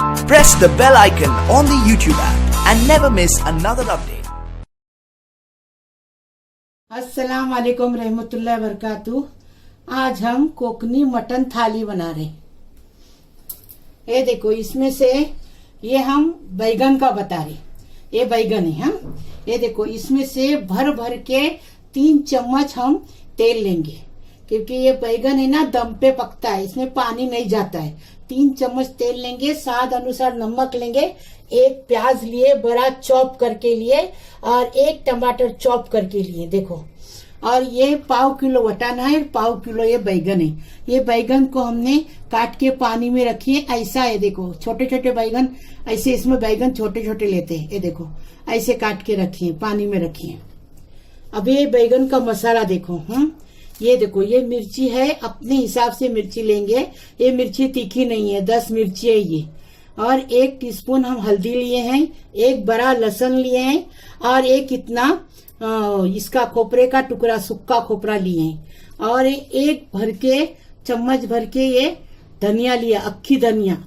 Press the bell icon on the YouTube app and never miss another update. अस्सलाम वालेकुम रहमतुल्लाहि बरकातहू। आज हम कोकनी मटन थाली बना रहे। ये देखो, इसमें से ये हम बैगन का बता रहे। ये बैगन है। हम ये देखो, इसमें से भर भर के 3 चम्मच हम तेल लेंगे, क्योंकि ये बैगन है ना दम पे पकता है, इसमें पानी नहीं जाता है। 3 चम्मच तेल लेंगे, स्वाद अनुसार नमक लेंगे, 1 प्याज लिए बड़ा चॉप करके लिए, और 1 टमाटर चॉप करके लिए। देखो, और ये 1/4 किलो वटाना है, 1/4 किलो ये बैगन है। ये बैगन को हमने काट के पानी में रखिए। ऐसा है, देखो छोटे छोटे बैगन, ऐसे इसमें बैगन छोटे छोटे लेते हैं। ये देखो, ऐसे काट के रखिए, पानी में रखिए। अभी ये बैगन का मसाला देखो। ये देखो, ये मिर्ची है, अपने हिसाब से मिर्ची लेंगे। ये मिर्ची तीखी नहीं है, 10 मिर्ची है ये। और 1 टीस्पून हम हल्दी लिए हैं, 1 बड़ा लहसुन लिए हैं, और एक इतना इसका खोपरे का टुकड़ा, सूखा खोपरा लिए हैं। और 1 चम्मच भर के ये धनिया लिया, अक्खी धनिया,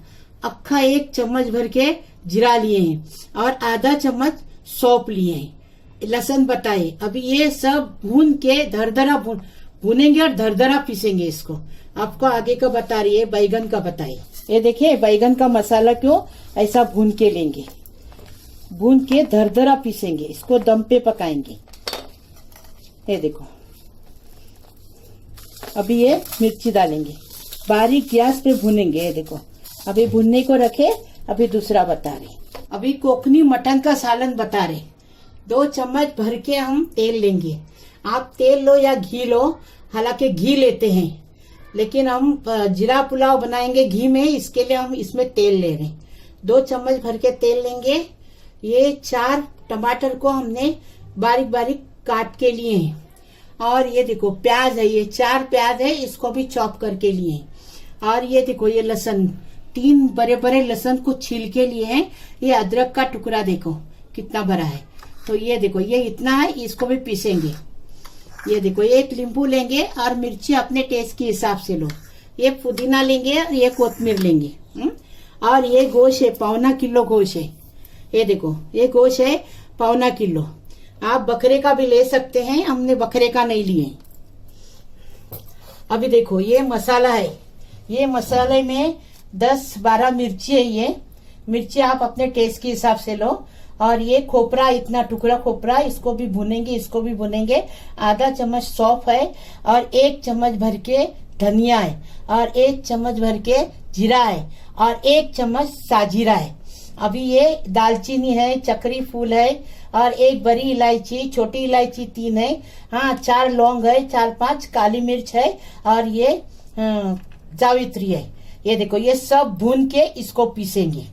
अक्खा 1 चम्मच भर के जीरा लिए हैं, और आधा चम्मच सौंफ लिए हैं। लहसुन बताए। अभी ये सब भून के दरदरा भूनेंगे और दरदरा पीसेंगे इसको। आपको आगे का बता रही है, बैगन का बताइए। ये देखिए, बैगन का मसाला क्यों ऐसा भून के लेंगे, भून के दरदरा पीसेंगे, इसको दम पे पकाएंगे। ये देखो, अभी ये मिर्ची डालेंगे, बारीक गैस पे भूनेंगे। ये देखो, अभी भुनने को रखे। अभी दूसरा बता रहे, अभी कोकनी मटन का सालन बता रहे। 2 चम्मच भर के हम तेल लेंगे। आप तेल लो या घी लो, हालांकि घी लेते हैं, लेकिन हम जीरा पुलाव बनाएंगे घी में, इसके लिए हम इसमें तेल ले रहे हैं। 2 चम्मच भर के तेल लेंगे। ये 4 टमाटर को हमने बारीक बारीक काट के लिए हैं। और ये देखो, प्याज है, ये 4 प्याज है, इसको भी चॉप करके लिए हैं। और ये देखो, ये लहसुन, 3 बड़े बड़े लहसुन को छील के लिए हैं। ये अदरक का टुकड़ा देखो कितना बड़ा है। तो ये देखो, ये इतना है, इसको भी पीसेंगे। ये देखो, 1 नींबू लेंगे, और मिर्ची अपने टेस्ट के हिसाब से लो। ये पुदीना लेंगे, और ये कोतमीर लेंगे। और ये गोश्त है, 1/4 किलो गोश्त है। ये देखो, ये गोश्त है 1/4 किलो। आप बकरे का भी ले सकते हैं, हमने बकरे का नहीं लिए। अभी देखो, ये मसाला है। ये मसाले में 10-12 मिर्ची है। ये मिर्ची आप अपने टेस्ट के हिसाब से लो। और ये खोपरा, इतना टुकड़ा खोपरा, इसको भी भुनेंगे, इसको भी भुनेंगे। आधा चम्मच सौंफ है, और 1 चम्मच भर के धनिया है, और 1 चम्मच भर के जीरा है, और 1 चम्मच साजीरा है। अभी ये दालचीनी है, चक्री फूल है, और 1 बड़ी इलायची, छोटी इलायची 3 है। हाँ, 4 लौंग है, 4-5 काली मिर्च है, और ये जावित्री है। ये देखो, ये सब भून के इसको पीसेंगे।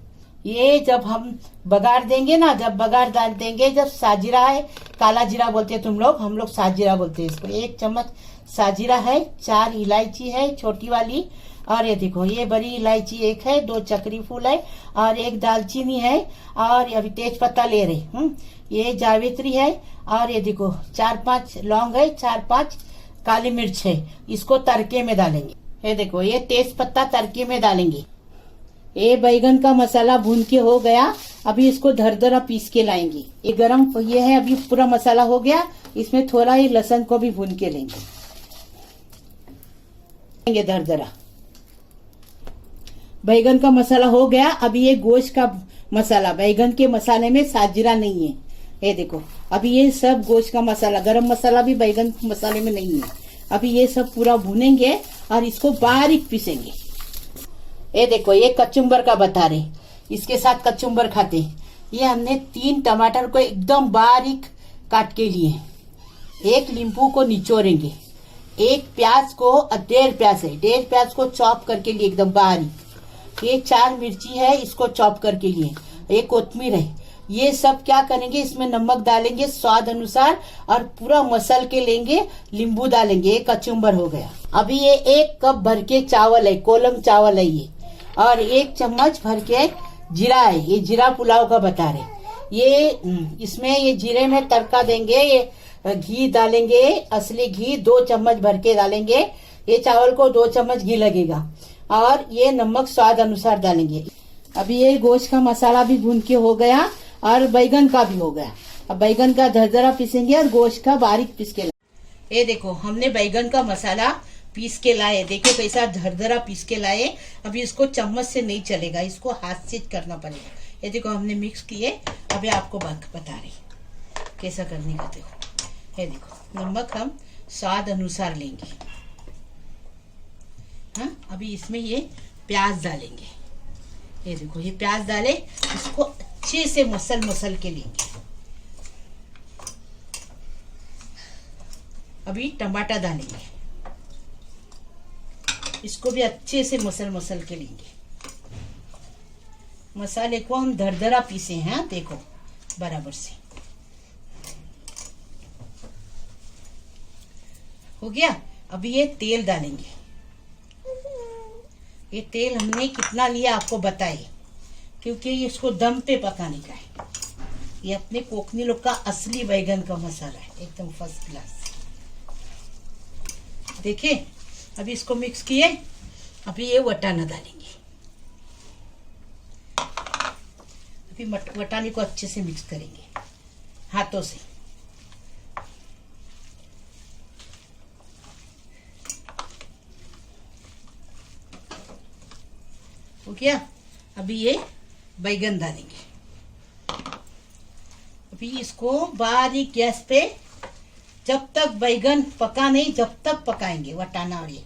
ये जब हम बघार देंगे ना, जब बघार डाल देंगे, जब साजीरा है, काला जीरा बोलते हैं तुम लोग, हम लोग साजीरा बोलते हैं इसको। 1 चम्मच साजीरा है, 4 इलायची है छोटी वाली, और ये देखो, ये बड़ी इलायची 1 है, 2 चक्री फूल है, और 1 दालचीनी है, और अभी तेज पत्ता ले रहे। ये जावित्री है, और ये देखो 4-5 लौंग है, 4-5 काली मिर्च है। इसको तड़के में डालेंगे। ये देखो, ये तेज पत्ता तड़के में डालेंगे। ये बैगन का मसाला भून के हो गया। अभी इसको दरदरा पीस के लाएंगे। ये गरम ये है, अभी पूरा मसाला हो गया। इसमें थोड़ा ही लहसुन को भी भून के लेंगे दरदरा। बैगन का मसाला हो गया। अभी ये गोश्त का मसाला, बैगन के मसाले में साजीरा नहीं है। ये देखो, अभी ये सब गोश्त का मसाला, गरम मसाला भी बैगन के मसाले में नहीं है। अभी ये सब पूरा भूनेंगे और इसको बारीक पीसेंगे। ये देखो, ये कचुम्बर का बता रहे, इसके साथ कचुम्बर खाते। ये हमने 3 टमाटर को एकदम बारीक काट के लिए, 1 नींबू को निचोड़ेंगे, 1 प्याज को, 1.5 प्याज है, 1.5 प्याज को चॉप करके लिए एकदम बारीक। ये 4 मिर्ची है, इसको चॉप करके लिए, ये कोतमीर है। ये सब क्या करेंगे, इसमें नमक डालेंगे स्वाद अनुसार, और पूरा मसल के लेंगे, नींबू डालेंगे। ये कचुम्बर हो गया। अभी ये 1 कप भर के चावल है, कोलम चावल है ये, और 1 चम्मच भर के जीरा है। ये जीरा पुलाव का बता रहे। ये इसमें ये जीरे में तड़का देंगे। ये घी डालेंगे, असली घी 2 चम्मच भर के डालेंगे। ये चावल को 2 चम्मच घी लगेगा, और ये नमक स्वाद अनुसार डालेंगे। अभी ये गोश्त का मसाला भी भून के हो गया और बैगन का भी हो गया। अब बैगन का दरदरा पीसेंगे और गोश्त का बारीक पीस के लाए। ये देखो हमने बैगन का मसाला पीस के लाए, देखो कैसा दरदरा पीस के लाए। अभी इसको चम्मच से नहीं चलेगा, इसको हाथ से करना पड़ेगा। ये देखो हमने मिक्स किए, अभी आपको बता रही कैसा करने का। देखो ये देखो नमक हम स्वाद अनुसार लेंगे। हाँ, अभी इसमें ये प्याज डालेंगे। ये देखो ये प्याज डाले, इसको अच्छे से मसल के लेंगे। अभी टमाटर डालेंगे, इसको भी अच्छे से मसल के लेंगे। मसाले को हम दरदरा पीसे हैं, देखो बराबर से हो गया। अभी ये तेल डालेंगे। ये तेल हमने कितना लिया आपको बताइए, क्योंकि इसको दम पे पकाने का है। ये अपने कोकनी लोग का असली बैगन का मसाला है, एकदम फर्स्ट क्लास। देखिए अभी इसको मिक्स किए, अभी ये वटाना डालेंगे। अभी वटाने को अच्छे से मिक्स करेंगे हाथों से। हो गया। अभी ये बैगन डालेंगे। अभी इसको बारीक गैस पे जब तक बैगन पका नहीं, जब तक पकाएंगे वटाना। और ये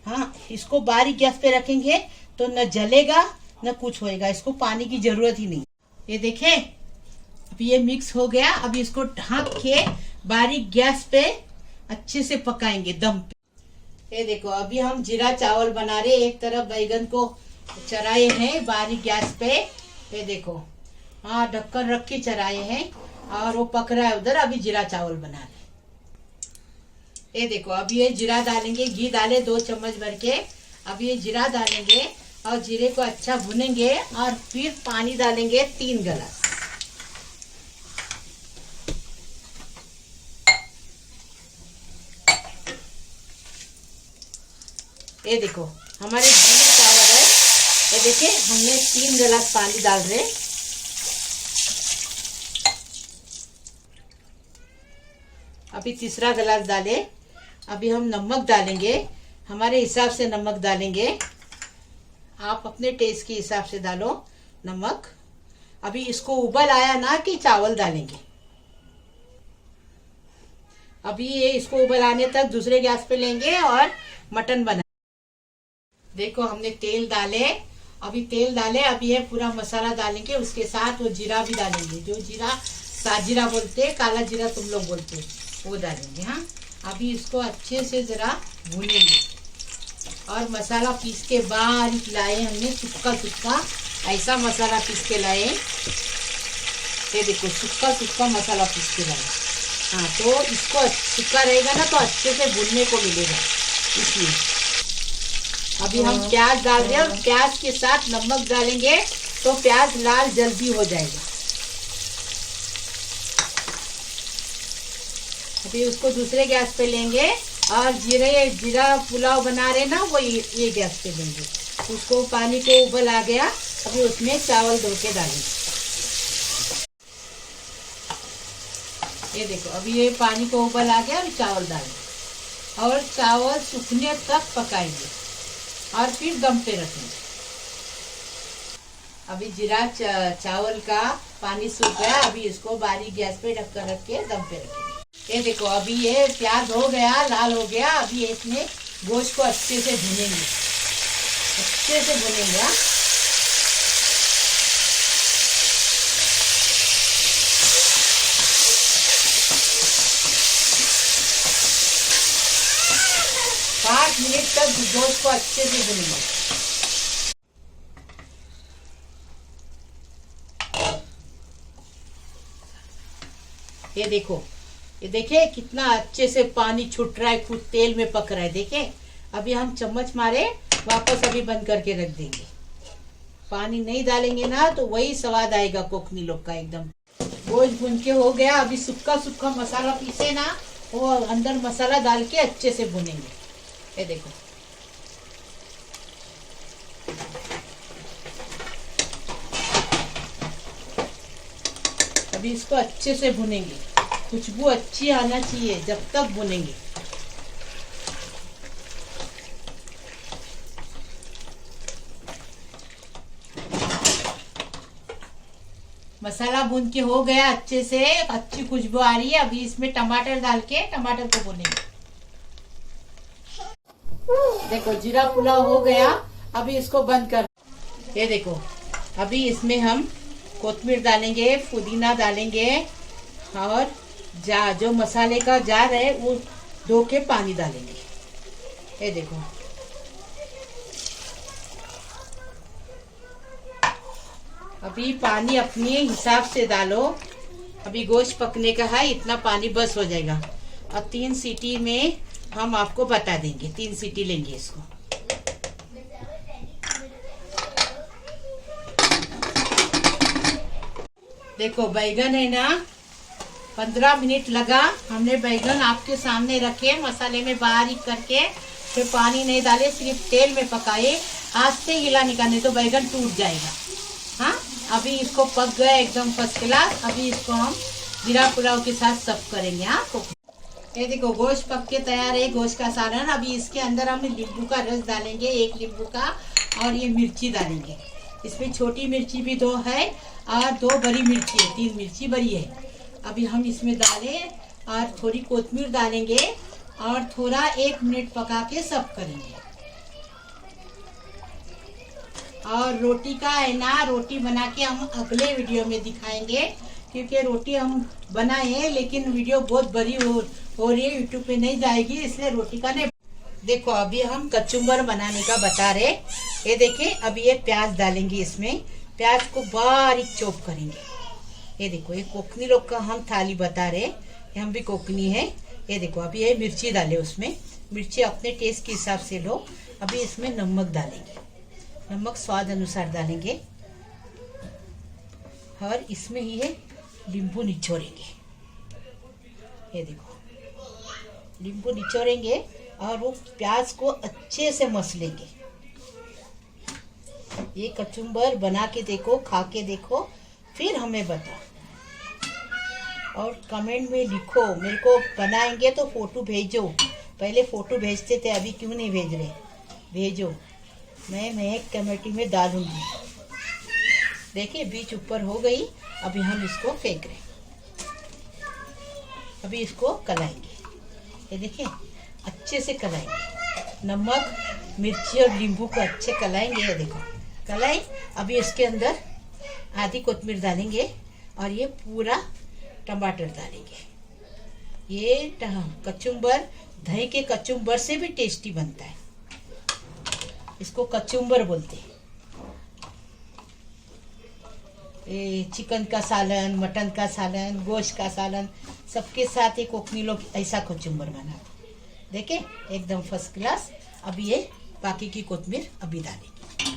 हाँ, इसको बारीक गैस पे रखेंगे तो न जलेगा न कुछ होएगा, इसको पानी की जरूरत ही नहीं। ये देखें अभी ये मिक्स हो गया। अभी इसको ढक के बारीक गैस पे अच्छे से पकाएंगे दम पे। ये देखो अभी हम जीरा चावल बना रहे। एक तरफ बैगन को चराए हैं बारीक गैस पे, ये देखो हाँ ढक्कन रख के चराए हैं और वो पक रहा है उधर। अभी जीरा चावल बना रहे। ये देखो अभी ये जीरा डालेंगे, घी डाले 2 चम्मच भर के। अभी ये जीरा डालेंगे और जीरे को अच्छा भुनेंगे और फिर पानी डालेंगे 3 गिलास। ये देखो हमारे भुने चावल है। ये देखिए हमने 3 गिलास पानी डाल रहे। अभी तीसरा गिलास डाले। अभी हम नमक डालेंगे, हमारे हिसाब से नमक डालेंगे, आप अपने टेस्ट के हिसाब से डालो नमक। अभी इसको उबल आया ना कि चावल डालेंगे। अभी ये इसको उबल आने तक दूसरे गैस पे लेंगे और मटन बना। देखो हमने तेल डाले। अभी तेल डाले, अभी ये पूरा मसाला डालेंगे, उसके साथ वो जीरा भी डालेंगे। जो जीरा साजीरा बोलते, काला जीरा तुम लोग बोलते, वो डालेंगे। हाँ, अभी इसको अच्छे से जरा भूनेंगे। और मसाला पीस के बारीक लाए हमने, सुक्का ऐसा मसाला पीस के लाए। ये देखो सुक्का मसाला पीस के लाए। हाँ, तो इसको सुक्का रहेगा ना तो अच्छे से भूनने को मिलेगा, इसलिए। अभी हम प्याज डाल रहे हैं और प्याज के साथ नमक डालेंगे तो प्याज लाल जल्दी हो जाएगा। अभी उसको दूसरे गैस पे लेंगे और जीरा पुलाव बना रहे ना, वो ये गैस पे लेंगे। उसको पानी को उबल आ गया, अभी उसमें चावल धो के डालेंगे। ये देखो अभी ये पानी को उबल आ गया, अभी चावल डालेंगे और चावल सूखने तक पकाएंगे और फिर दम पे रखेंगे। अभी जीरा चावल का पानी सूख गया। अभी इसको बारीक गैस पे ढक्कन रख के दम पे रखेंगे। ये देखो अभी ये प्याज हो गया, लाल हो गया। अभी इसमें गोश्त को अच्छे से भुनेंगे, अच्छे से भुनेंगे। 5 मिनट तक गोश्त को अच्छे से भुनेंगे। ये देखो, ये देखिए कितना अच्छे से पानी छूट रहा है, खुद तेल में पक रहा है। देखिए अभी हम चम्मच मारे, वापस अभी बंद करके रख देंगे। पानी नहीं डालेंगे ना तो वही स्वाद आएगा कोकनी लोग का एकदम। गोश्त भुन के हो गया। अभी सूखा मसाला पीसे ना, वो अंदर मसाला डाल के अच्छे से भुनेंगे। ये देखो अभी इसको अच्छे से भुनेंगे, खुशबू अच्छी आना चाहिए जब तक भुनेंगे। मसाला भून के हो गया अच्छे से, अच्छी खुशबू आ रही है। अभी इसमें टमाटर डाल के टमाटर को भूनेंगे। देखो जीरा पुलाव हो गया, अभी इसको बंद कर। ये देखो अभी इसमें हम कोथिमीर डालेंगे, पुदीना डालेंगे और जो मसाले का जार है वो धो के पानी डालेंगे। ये देखो अभी पानी अपने हिसाब से डालो। अभी गोश्त पकने का है, इतना पानी बस हो जाएगा। और 3 सीटी में हम आपको बता देंगे, 3 सीटी लेंगे इसको। देखो बैगन है ना, 15 मिनट लगा। हमने बैगन आपके सामने रखे, मसाले में बारीक करके, फिर पानी नहीं डाले, सिर्फ तेल में पकाए। हाथ से हिला निकालने तो बैगन टूट जाएगा। हाँ, अभी इसको पक गया एकदम फर्स्ट क्लास। अभी इसको हम जीरा पुलाव के साथ सर्व करेंगे। हाँ, ये देखो गोश्त पक के तैयार है, गोश्त का सालन। अभी इसके अंदर हम नींबू का रस डालेंगे, 1 नींबू का, और ये मिर्ची डालेंगे। इसमें छोटी मिर्ची भी 2 है और 2 बड़ी मिर्ची है, 3 मिर्ची बड़ी है। अभी हम इसमें डालें और थोड़ी कोथिमीर डालेंगे और थोड़ा 1 मिनट पका के सर्व करेंगे। और रोटी का है ना, रोटी बना के हम अगले वीडियो में दिखाएंगे, क्योंकि रोटी हम बनाए हैं लेकिन वीडियो बहुत बड़ी हो रही है, यूट्यूब पे नहीं जाएगी, इसलिए रोटी का नहीं। देखो अभी हम कचुम्बर बनाने का बता रहे। ये देखिए अभी ये प्याज डालेंगे इसमें, प्याज को बारीक चॉप करेंगे। ये देखो ये कोकनी लोग का हम थाली बता रहे, ये हम भी कोकनी है। ये देखो अभी ये मिर्ची डाले, उसमें मिर्ची अपने टेस्ट के हिसाब से लो। अभी इसमें नमक डालेंगे, नमक स्वाद अनुसार डालेंगे। और इसमें ये नींबू निचोड़ेंगे। ये देखो नींबू निचोड़ेंगे और वो प्याज को अच्छे से मस लेंगे। ये कचुम्बर बना के देखो, खा के देखो, फिर हमें बताओ और कमेंट में लिखो। मेरे को बनाएंगे तो फोटो भेजो। पहले फोटो भेजते थे, अभी क्यों नहीं भेज रहे? भेजो, मैं कमेटी में डालूंगी। देखिए बीच ऊपर हो गई। अभी हम इसको फेंक रहे, अभी इसको कलाएंगे। ये देखिए अच्छे से कलाएंगे, नमक मिर्ची और नींबू को अच्छे कलाएंगे। ये देखो कलाई। अभी इसके अंदर आधी कोथिमीर डालेंगे और ये पूरा टमाटर डालेंगे। ये कचुम्बर दही के कचुम्बर से भी टेस्टी बनता है, इसको कचुम्बर बोलते हैं। चिकन का सालन, मटन का सालन, गोश्त का सालन, सबके साथ ये कोकनी लोग ऐसा कचुम्बर बनाते। देखे एकदम फर्स्ट क्लास। अभी ये बाकी की कोथिमीर अभी डालेंगे,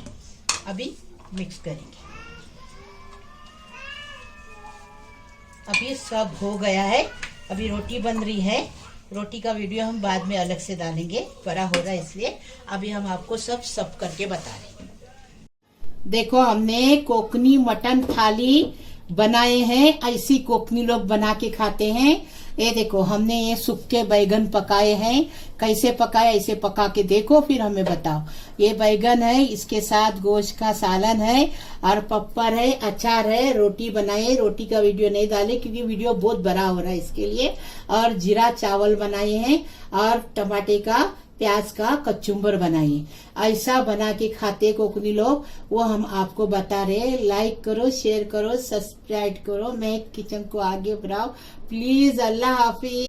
अभी मिक्स करेंगे। अभी सब हो गया है, अभी रोटी बन रही है। रोटी का वीडियो हम बाद में अलग से डालेंगे, बड़ा हो रहा है इसलिए। अभी हम आपको सब सर्व करके बता रहे हैं। देखो हमने कोकनी मटन थाली बनाए हैं, ऐसी कोकनी लोग बना के खाते हैं। ये देखो हमने ये सूखे बैगन पकाए हैं। कैसे पकाए, ऐसे पका के देखो, फिर हमें बताओ। ये बैगन है, इसके साथ गोश्त का सालन है और पप्पर है, अचार है, रोटी बनाए। रोटी का वीडियो नहीं डाले क्योंकि वीडियो बहुत बड़ा हो रहा है इसके लिए। और जीरा चावल बनाए हैं और टमाटे का प्याज का कचुम्बर बनाइए। ऐसा बना के खाते कोकनी लोग, वो हम आपको बता रहे। लाइक करो, शेयर करो, सब्सक्राइब करो, मैं किचन को आगे बढ़ाओ प्लीज। अल्लाह हाफिज।